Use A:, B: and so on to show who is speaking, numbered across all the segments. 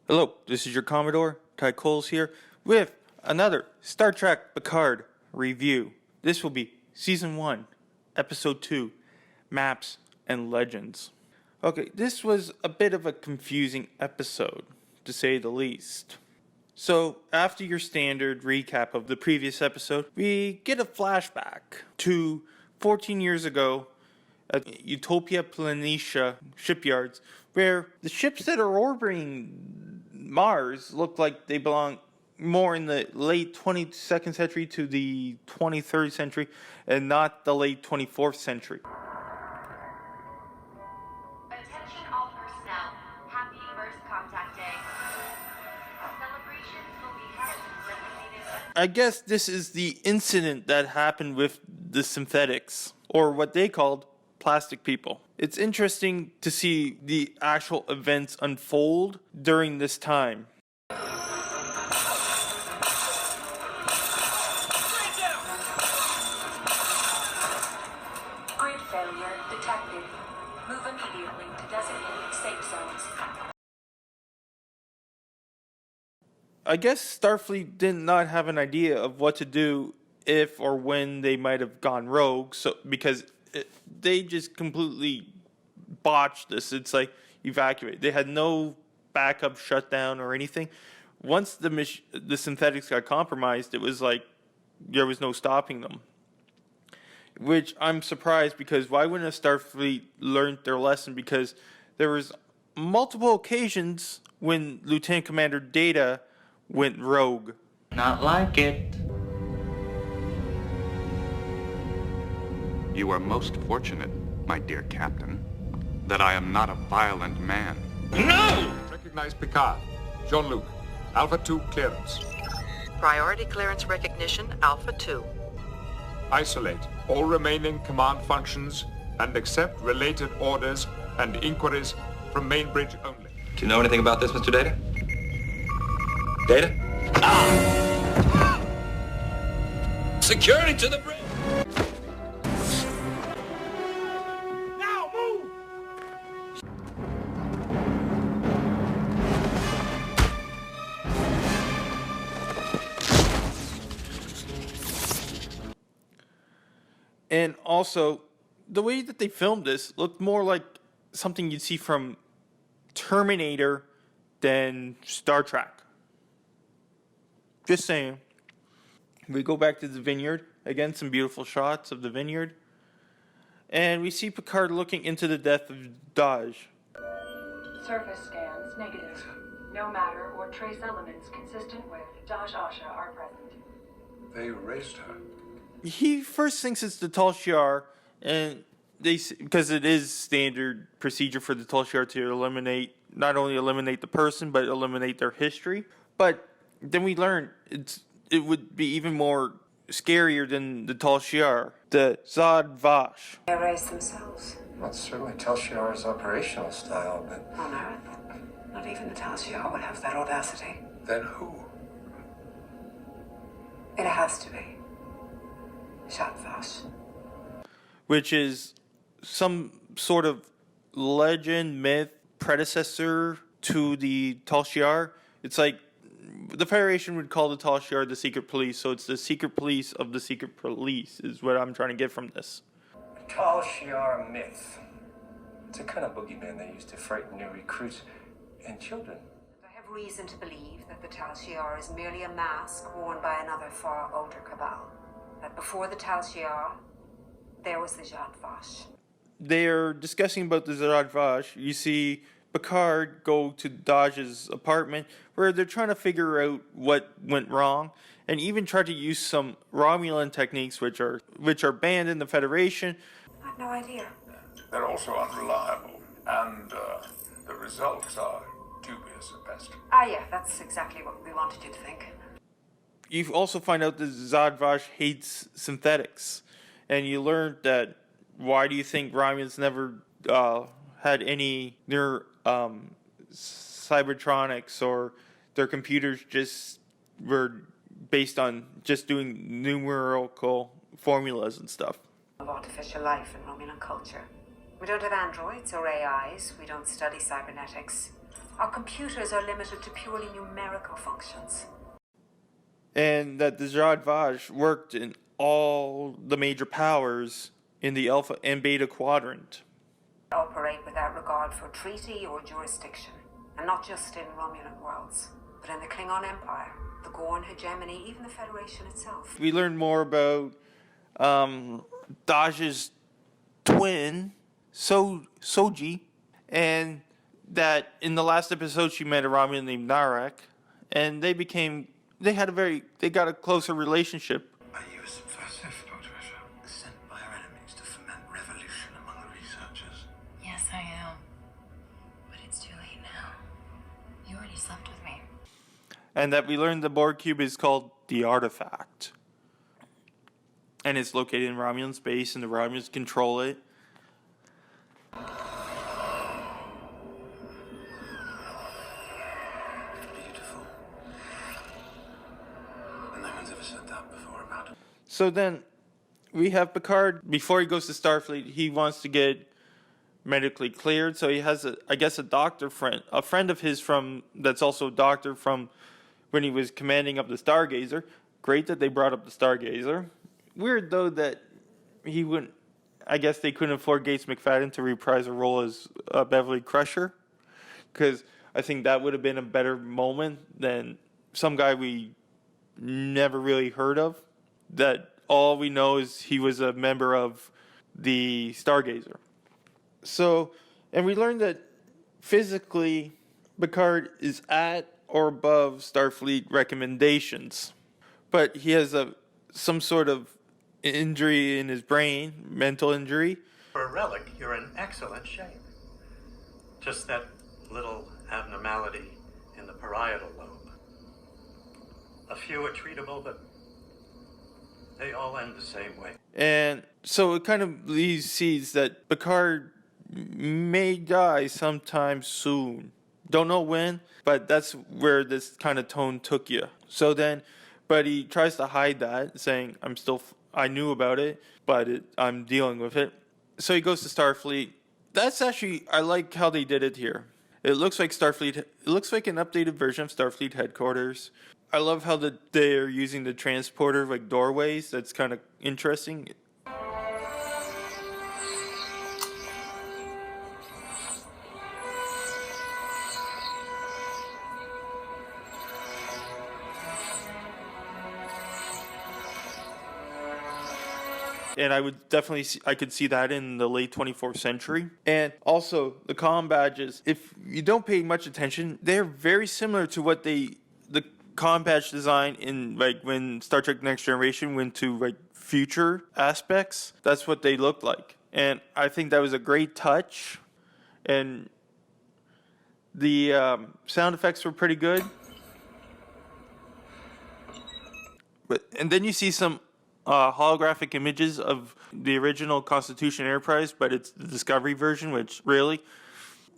A: Hello, this is your Commodore, Ty Coles here, with another Star Trek Picard review. This will be Season 1, Episode 2, Maps and Legends. Okay, this was a bit of a confusing episode, to say the least. So, after your standard recap of the previous episode, we get a flashback to 14 years ago at Utopia Planitia shipyards, where the ships that are orbiting Mars look like they belong more in the late 22nd century to the 23rd century and not the late 24th century.
B: Attention all personnel. Happy first contact day. Celebrations will be held in designated...
A: I guess this is the incident that happened with the synthetics, or what they called plastic people. It's interesting to see the actual events unfold during this time.
C: Grid failure detected. Move immediately to designated safe zones.
A: I guess Starfleet did not have an idea of what to do if or when they might have gone rogue, because they just completely botched this. It's like evacuate. They had no backup shutdown or anything. Once the synthetics got compromised, it was like there was no stopping them. Which I'm surprised, because why wouldn't Starfleet learned their lesson? Because there was multiple occasions when Lieutenant Commander Data went rogue.
D: Not like it.
E: You are most fortunate, my dear Captain, that I am not a violent man.
D: No!
F: Recognize Picard. Jean-Luc. Alpha 2 clearance.
G: Priority clearance recognition, Alpha 2.
F: Isolate all remaining command functions and accept related orders and inquiries from main bridge only.
D: Do you know anything about this, Mr. Data? Data? Ah! Security to the bridge! Now move!
A: And also, the way that they filmed this looked more like something you'd see from Terminator than Star Trek. Just saying. We go back to the vineyard. Again, some beautiful shots of the vineyard. And we see Picard looking into the death of Daj.
C: Surface scans negative. No matter or trace elements consistent with Daj Asha are present.
H: They erased her.
A: He first thinks it's the Tal Shiar, and because it is standard procedure for the Tal Shiar to not only eliminate the person, but eliminate their history. But then we learn it would be even more scarier than the Tal Shiar, the Zad Vash.
I: They erase themselves.
H: That's certainly Tal Shiar's operational style, but...
I: On Earth, not even the Tal Shiar would have that audacity.
H: Then who?
I: It has to be Shadvash.
A: Which is some sort of legend, myth, predecessor to the Tal Shiar. It's like the Federation would call the Tal Shiar the secret police, so it's the secret police of the secret police is what I'm trying to get from this.
H: Tal Shiar myth. It's a kind of boogeyman they used to frighten new recruits and children.
I: I have reason to believe that the Tal Shiar is merely a mask worn by another far older cabal. That before the Tal Shiar, there was the Shadvash.
A: They're discussing about the Zad Vash. You see Picard go to Daj's apartment where they're trying to figure out what went wrong, and even try to use some Romulan techniques which are banned in the Federation.
I: I have no idea.
H: They're also unreliable, and the results are dubious at best.
I: Yeah, that's exactly what we wanted you to think.
A: You also find out that Zad Vash hates synthetics, and you learn that why do you think Romulans never had any their cybertronics or their computers just were based on just doing numerical formulas and stuff.
I: Of artificial life in Romulan culture. We don't have androids or AIs. We don't study cybernetics. Our computers are limited to purely numerical functions.
A: And that the Zhat Vash worked in all the major powers in the Alpha and Beta quadrant.
I: Operate without regard for treaty or jurisdiction, and not just in Romulan worlds, but in the Klingon Empire, the Gorn hegemony, even the Federation itself.
A: We learned more about Daj's twin, Soji, and that in the last episode she met a Romulan named Narek, and they got a closer relationship.
J: Are you a subversive, Dr. Escher? Sent by our enemies to foment revolution among the researchers?
K: Yes, I am. But it's too late now. You already slept with me.
A: And that we learned the Borg cube is called the Artifact. And it's located in Romulan space, and the Romulans control it.
J: Beautiful. And no one's ever said that before about it.
A: So then we have Picard. Before he goes to Starfleet, he wants to get medically cleared. So he has, a doctor friend, a friend of his that's also a doctor from when he was commanding up the Stargazer. Great that they brought up the Stargazer. Weird, though, that he wouldn't... I guess they couldn't afford Gates McFadden to reprise a role as Beverly Crusher, because I think that would have been a better moment than some guy we never really heard of, that all we know is he was a member of the Stargazer. So, and we learned that physically Picard is at or above Starfleet recommendations, but he has some sort of injury in his brain, mental injury.
L: For a relic, you're in excellent shape. Just that little abnormality in the parietal lobe. A few are treatable, but they all end the same way.
A: And so it kind of leaves seeds that Picard may die sometime soon. Don't know when, but that's where this kind of tone took you. So then, but he tries to hide that, saying, I knew about it, but I'm dealing with it. So he goes to Starfleet. That's actually, I like how they did it here. It looks like Starfleet, it looks like an updated version of Starfleet headquarters. I love how they're using the transporter like doorways. That's kind of interesting. And I would definitely I could see that in the late 24th century. And also the comm badges, if you don't pay much attention, they're very similar to what the comm badge design in like when Star Trek Next Generation went to like future aspects. That's what they looked like. And I think that was a great touch. And the sound effects were pretty good. And then you see some holographic images of the original Constitution Enterprise, but it's the Discovery version, which really,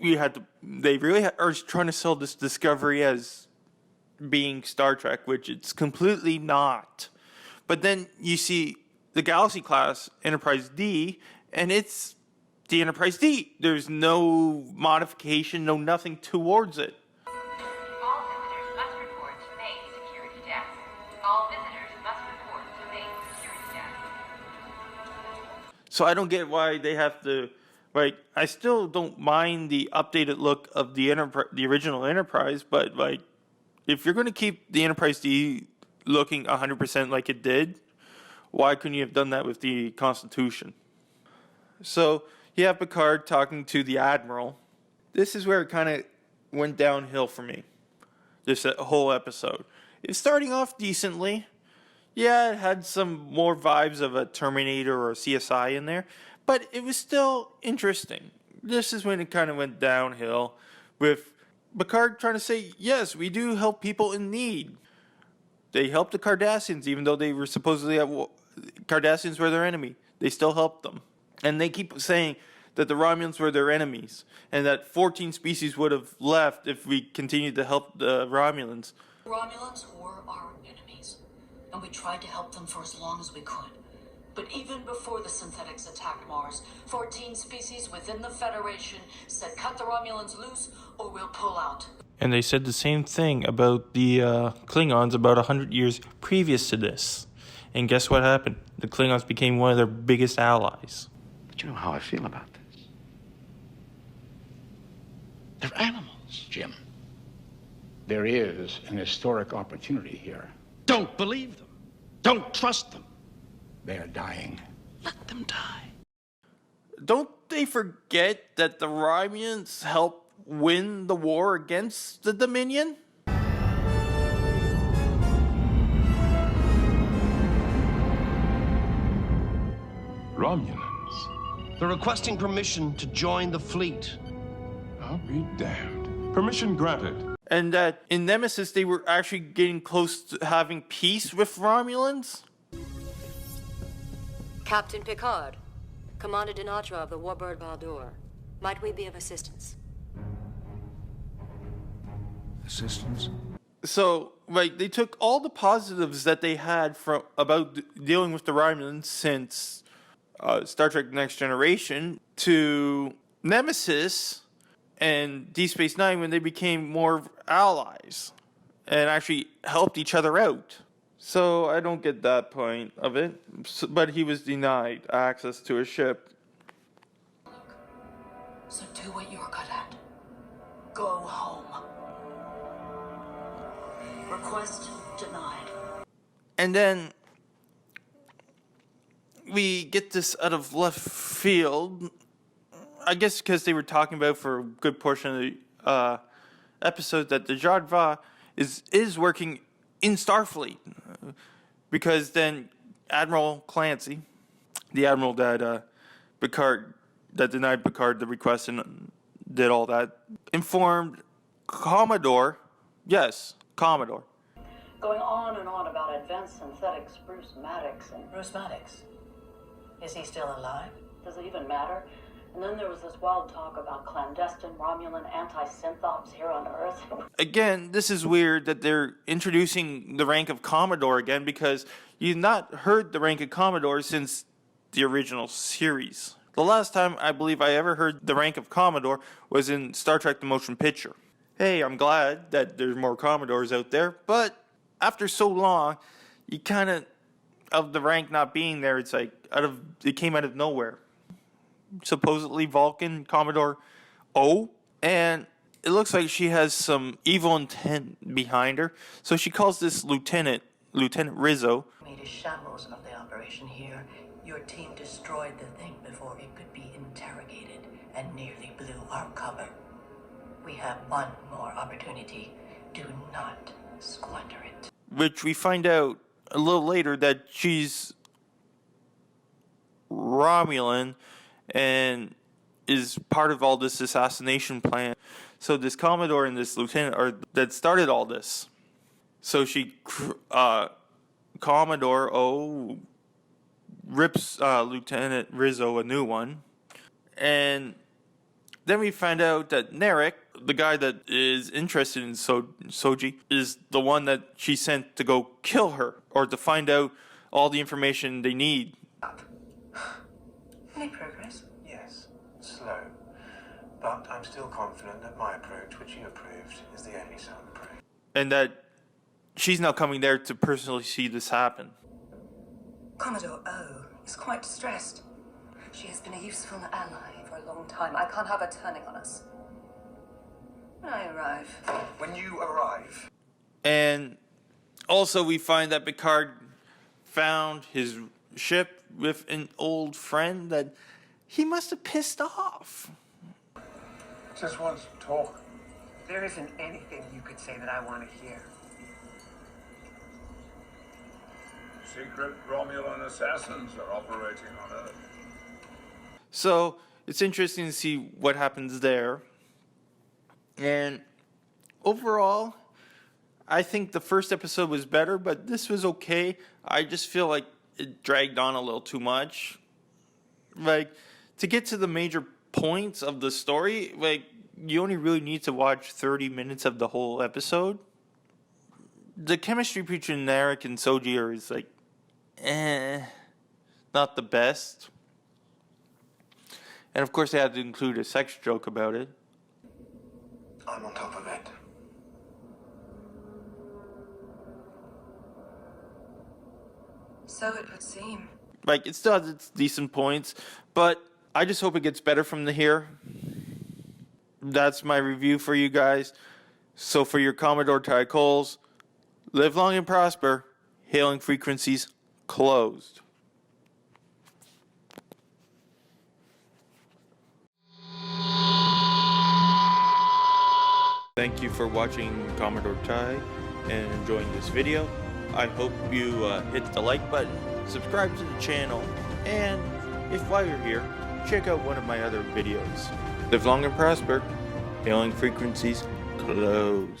A: they really are trying to sell this Discovery as being Star Trek, which it's completely not. But then you see the Galaxy class Enterprise D, and it's the Enterprise D. There's no modification, no nothing towards it.
B: All visitors must report to main security desk. All visitors must report to main security desk.
A: So I don't get why they have to, like, I still don't mind the updated look of the original Enterprise, but, like, if you're going to keep the Enterprise D looking 100% like it did, why couldn't you have done that with the Constitution? So you have Picard talking to the Admiral. This is where it kind of went downhill for me, this whole episode. It's starting off decently. Yeah, it had some more vibes of a Terminator or a CSI in there, but it was still interesting. This is when it kind of went downhill with Picard trying to say, yes, we do help people in need. They helped the Cardassians, even though they were supposedly Cardassians were their enemy. They still helped them. And they keep saying that the Romulans were their enemies, and that 14 species would have left if we continued to help the Romulans.
K: Romulans were our enemies, and we tried to help them for as long as we could.
M: But even before the synthetics attacked Mars, 14 species within the Federation said cut the Romulans loose or we'll pull out.
A: And they said the same thing about the Klingons about 100 years previous to this. And guess what happened? The Klingons became one of their biggest allies.
J: But you know how I feel about this. They're animals, Jim. There is an historic opportunity here. Don't believe them. Don't trust them. They are dying.
M: Let them die.
A: Don't they forget that the Romulans helped win the war against the Dominion?
N: Romulans. They're requesting permission to join the fleet.
O: I'll be damned. Permission granted.
A: And that in Nemesis they were actually getting close to having peace with Romulans?
K: Captain Picard, Commander Dinatra of the Warbird Baldur. Might we be of assistance?
O: Assistance?
A: So, like, they took all the positives that they had from about dealing with the Romulans since Star Trek Next Generation to Nemesis and Deep Space Nine when they became more allies and actually helped each other out. So I don't get that point of it, but he was denied access to a ship.
M: So do what you're good at. Go home. Request denied.
A: And then we get this out of left field. I guess because they were talking about for a good portion of the episode that the Jadva is working in Starfleet. Because then Admiral Clancy, the admiral that Picard, that denied Picard the request and did all that, informed Commodore, yes, Commodore.
P: Going on and on about advanced synthetics, Bruce Maddox and...
M: Bruce Maddox? Is he still alive?
P: Does it even matter? And then there was this wild talk about clandestine Romulan anti-synthops here on Earth.
A: Again, this is weird that they're introducing the rank of Commodore again because you've not heard the rank of Commodore since the original series. The last time I believe I ever heard the rank of Commodore was in Star Trek The Motion Picture. Hey, I'm glad that there's more Commodores out there, but after so long, you kind of the rank not being there, it's like it came out of nowhere. Supposedly Vulcan, Commodore O, and it looks like she has some evil intent behind her. So she calls this Lieutenant Rizzo.
M: Made a shambles of the operation here. Your team destroyed the thing before it could be interrogated and nearly blew our cover. We have one more opportunity. Do not squander it.
A: Which we find out a little later that she's Romulan and is part of all this assassination plan. So this Commodore and this Lieutenant are that started all this. So she, Commodore O, rips Lieutenant Rizzo a new one. And then we find out that Narek, the guy that is interested in Soji, is the one that she sent to go kill her or to find out all the information they need.
M: Any progress?
J: Yes, slow. But I'm still confident that my approach, which you approved, is the only sound approach.
A: And that she's now coming there to personally see this happen.
C: Commodore O is quite distressed. She has been a useful ally for a long time. I can't have her turning on us. When I arrive.
J: When you arrive.
A: And also we find that Picard found his ship with an old friend that he must have pissed off.
J: Just wants to talk.
Q: There isn't anything you could say that I want to hear.
F: Secret Romulan assassins are operating on Earth.
A: So it's interesting to see what happens there. And overall, I think the first episode was better, but this was okay. I just feel like it dragged on a little too much. Like, to get to the major points of the story, like, you only really need to watch 30 minutes of the whole episode. The chemistry between Narek and Soji is like, not not the best. And of course they had to include a sex joke about it.
H: I'm on top of it.
C: So it would seem.
A: Like, it still has its decent points, but I just hope it gets better from here. That's my review for you guys. So for your Commodore Ty Coles, live long and prosper. Hailing frequencies closed. Thank you for watching Commodore Ty and enjoying this video. I hope you hit the like button, subscribe to the channel, and if while you're here, check out one of my other videos. Live long and prosper. Hailing frequencies closed.